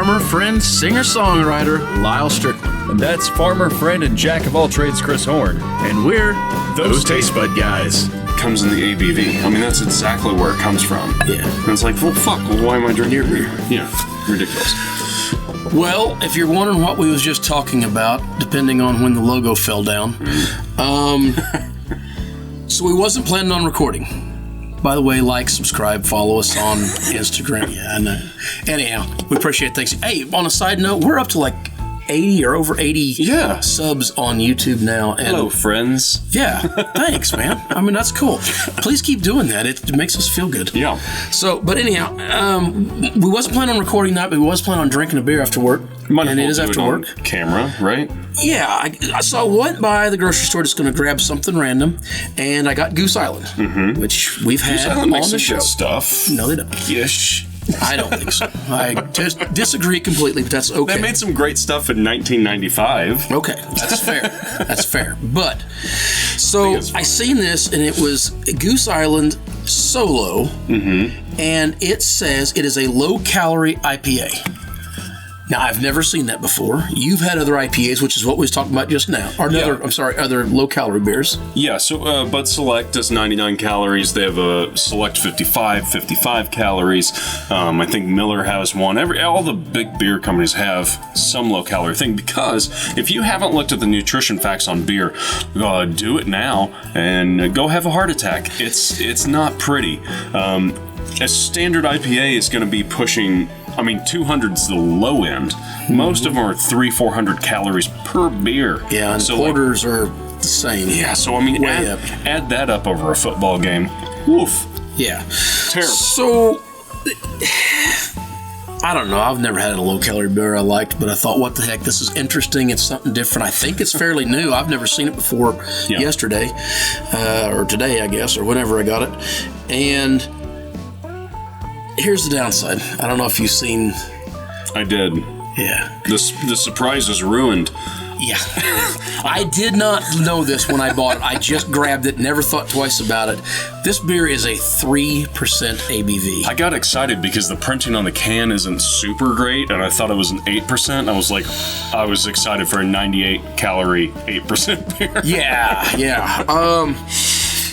farmer, friend, singer-songwriter, Lyal Strickland. And that's farmer, friend, and jack-of-all-trades, Chris Horn. And we're those Tastebud Guys. Comes in the ABV. I mean, that's exactly where it comes from. Yeah. And it's like, well, fuck, well, why am I drinking beer? Yeah, ridiculous. Well, if you're wondering what we was just talking about, depending on when the logo fell down, so we wasn't planning on recording. By the way, like, subscribe, follow us on Instagram. Yeah, I know. Anyhow, we appreciate things. Hey, on a side note, we're up to like 80 or over 80 subs on YouTube now. And hello, friends. Yeah, thanks, man. I mean, that's cool. Please keep doing that. It makes us feel good. Yeah. So, but anyhow, we wasn't planning on recording that, but we was planning on drinking a beer after work. And it is after work. Camera, right? Yeah. So I went by the grocery store just going to grab something random, and I got Goose Island, which we've had on the show. Stuff. No, they don't. Ish. I don't think so. I just disagree completely, but that's okay. They made some great stuff in 1995. Okay, that's fair. That's fair. But, so I seen this, and it was Goose Island Solo, and it says it is a low-calorie IPA. Now, I've never seen that before. You've had other IPAs, which is what we was talking about just now. Or other low-calorie beers. Yeah, so Bud Select does 99 calories. They have a Select 55 calories. I think Miller has one. All the big beer companies have some low-calorie thing, because if you haven't looked at the nutrition facts on beer, do it now and go have a heart attack. It's not pretty. A standard IPA is going to be pushing... 200 is the low end. Most of them are 300-400 calories per beer. Yeah, and so porters are the same. Yeah, so add that up over a football game. Woof. Yeah. Terrible. So, I don't know. I've never had a low-calorie beer I liked, but I thought, what the heck, this is interesting. It's something different. I think it's fairly new. I've never seen it before yesterday, or today, I guess, or whenever I got it. And... here's the downside. I don't know if you've seen... I did. Yeah. The surprise is ruined. Yeah. I did not know this when I bought it. I just grabbed it, never thought twice about it. This beer is a 3% ABV. I got excited because the printing on the can isn't super great, and I thought it was an 8%. I was excited for a 98-calorie 8% beer. Yeah.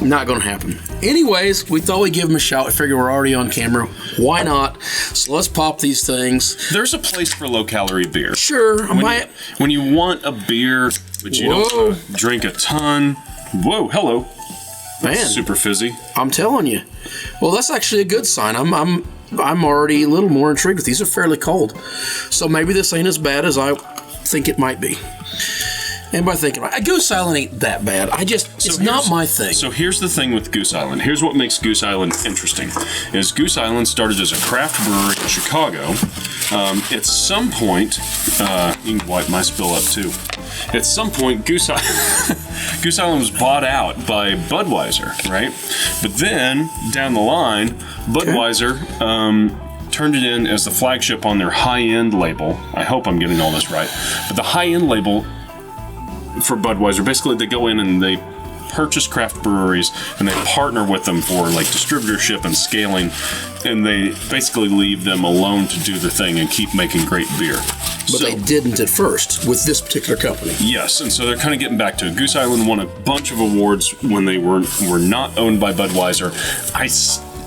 Not gonna happen. Anyways, we thought we'd give them a shout. I figure we're already on camera. Why not? So let's pop these things. There's a place for low-calorie beer. Sure. When you want a beer, but you don't drink a ton. Whoa, hello. Man. That's super fizzy. I'm telling you. Well, that's actually a good sign. I'm already a little more intrigued with these. Are fairly cold. So maybe this ain't as bad as I think it might be. And by thinking, Goose Island ain't that bad. It's not my thing. So here's the thing with Goose Island. Here's what makes Goose Island interesting. Is Goose Island started as a craft brewery in Chicago. At some point, you can wipe my spill up too. At some point, Goose Island was bought out by Budweiser, right? But then, down the line, Budweiser turned it in as the flagship on their high-end label. I hope I'm getting all this right. But the high-end label for Budweiser, basically they go in and they purchase craft breweries and they partner with them for like distributorship and scaling, and they basically leave them alone to do the thing and keep making great beer. But they didn't at first with this particular company. Yes, and so they're kind of getting back to it. Goose Island won a bunch of awards when they were not owned by Budweiser.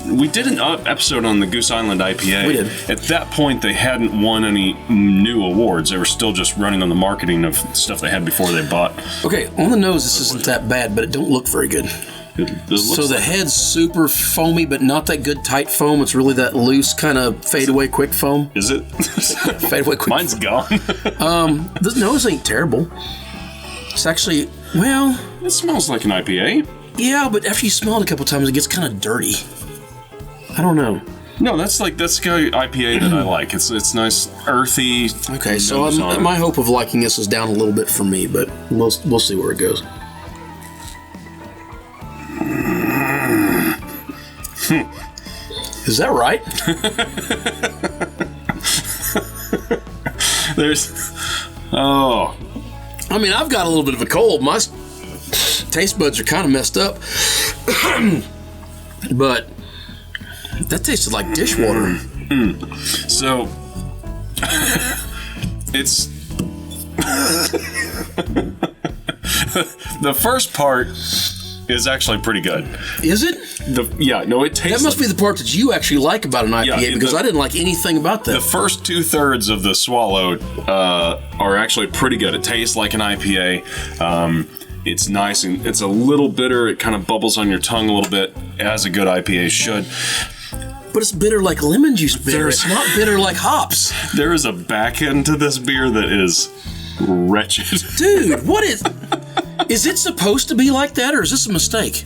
We did an episode on the Goose Island IPA. We did. At that point, they hadn't won any new awards. They were still just running on the marketing of stuff they had before they bought. Okay, on the nose, this isn't that bad, but it don't look very good. So the head's super foamy, but not that good tight foam. It's really that loose kind of fade away quick foam. Is it? Fade away quick. Mine's gone. The nose ain't terrible. It's actually, it smells like an IPA. Yeah, but after you smell it a couple times, it gets kind of dirty. I don't know. No, that's the kind of IPA that I like. It's nice, earthy. Okay, so my hope of liking this is down a little bit for me, but we'll see where it goes. Is that right? I mean, I've got a little bit of a cold. My taste buds are kind of messed up, but that tasted like dishwater. So, It's the first part is actually pretty good. Is it? It tastes. That must be the part that you actually like about an IPA, because I didn't like anything about that. The first 2/3 of the swallow are actually pretty good. It tastes like an IPA. It's nice and it's a little bitter. It kind of bubbles on your tongue a little bit, as a good IPA should. But it's bitter like lemon juice bitter. It's not bitter like hops. There is a back end to this beer that is wretched. Dude, what is... Is it supposed to be like that, or is this a mistake?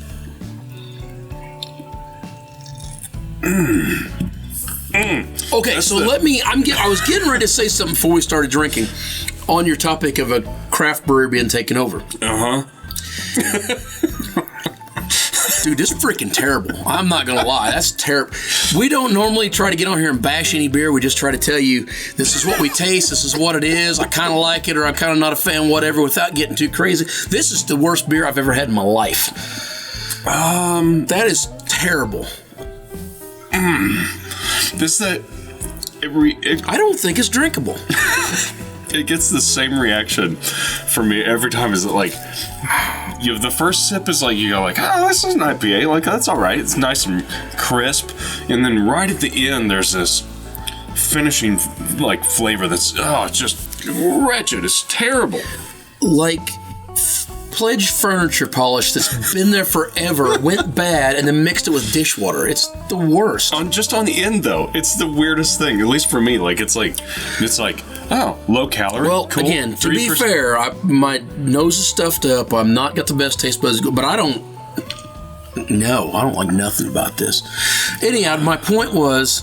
Okay, so I was getting ready to say something before we started drinking on your topic of a craft brewery being taken over. Dude, this is freaking terrible. I'm not going to lie. That's terrible. We don't normally try to get on here and bash any beer. We just try to tell you, this is what we taste. This is what it is. I kind of like it, or I'm kind of not a fan, whatever, without getting too crazy. This is the worst beer I've ever had in my life. That is terrible. I don't think it's drinkable. It gets the same reaction for me every time. Is it like... the first sip is like, you go like, oh, this is an IPA. Like, that's all right. It's nice and crisp. And then right at the end, there's this finishing, like, flavor that's, it's just wretched. It's terrible. Like Pledge furniture polish that's been there forever, went bad, and then mixed it with dishwater. It's the worst. Just on the end, though, it's the weirdest thing, at least for me. Like, it's like, oh, low calorie. Well, cool. Again, to be fair, my nose is stuffed up. I'm not got the best taste buds, but I don't like nothing about this. Anyhow, my point was,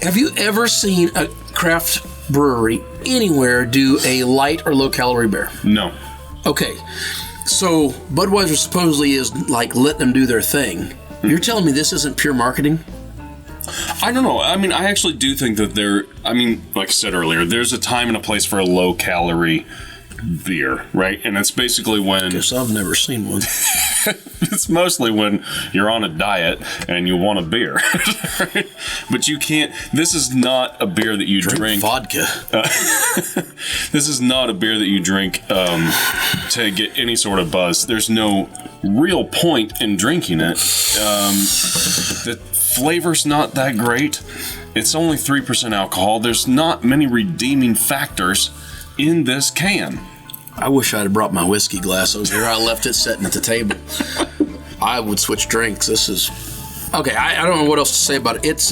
have you ever seen a craft brewery anywhere do a light or low calorie beer? No. Okay, so Budweiser supposedly is like, let them do their thing. You're telling me this isn't pure marketing? I don't know. I mean, I actually do think that like I said earlier, there's a time and a place for a low-calorie beer, right? And it's basically when... I guess I've never seen one. It's mostly when you're on a diet and you want a beer. Right? But you can't... This is not a beer that you drink... vodka. This is not a beer that you drink to get any sort of buzz. There's no real point in drinking it. The flavor's not that great. It's only 3% alcohol. There's not many redeeming factors in this can. I wish I'd have brought my whiskey glass over here. I left it sitting at the table. I would switch drinks. This is... Okay, I don't know what else to say about it. It's,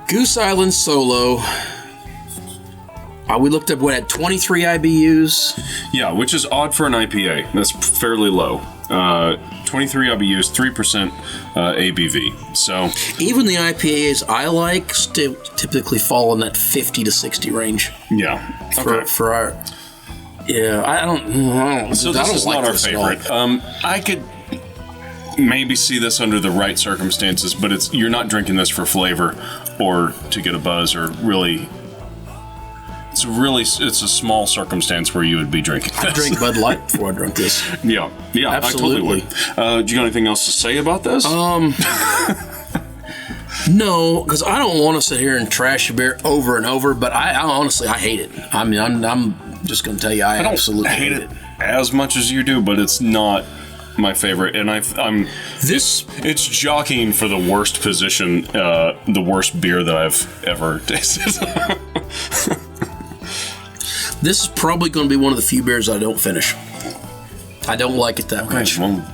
Goose Island Solo. We looked up what had 23 IBUs. Yeah, which is odd for an IPA. That's fairly low. 23 IBUs, 3% ABV. So even the IPAs I like still typically fall in that 50 to 60 range. Yeah. For our... Yeah, I don't... So this is not our favorite. I could maybe see this under the right circumstances, but you're not drinking this for flavor or to get a buzz or really... It's a small circumstance where you would be drinking this. I drink Bud Light before I drink this. Yeah, absolutely. I totally would. Do you got anything else to say about this? No, because I don't want to sit here and trash a beer over and over, but I honestly, I hate it. I mean, I'm just going to tell you, I absolutely hate it as much as you do, but it's not my favorite, and it's jockeying for the worst position, the worst beer that I've ever tasted. This is probably going to be one of the few beers I don't finish. I don't like it that much. Well,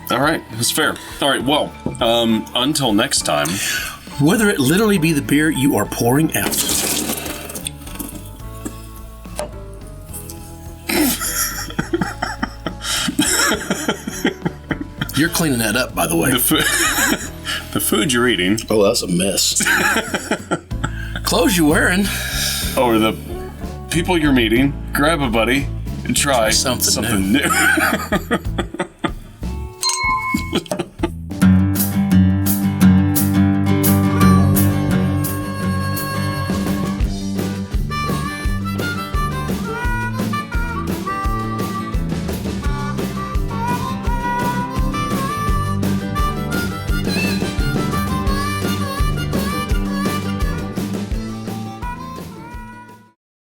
all right, that's fair. All right, well, until next time. Whether it literally be the beer you are pouring out. You're cleaning that up, by the way. The food you're eating. Oh, that's a mess. Clothes you're wearing. Or the people you're meeting. Grab a buddy and try something new.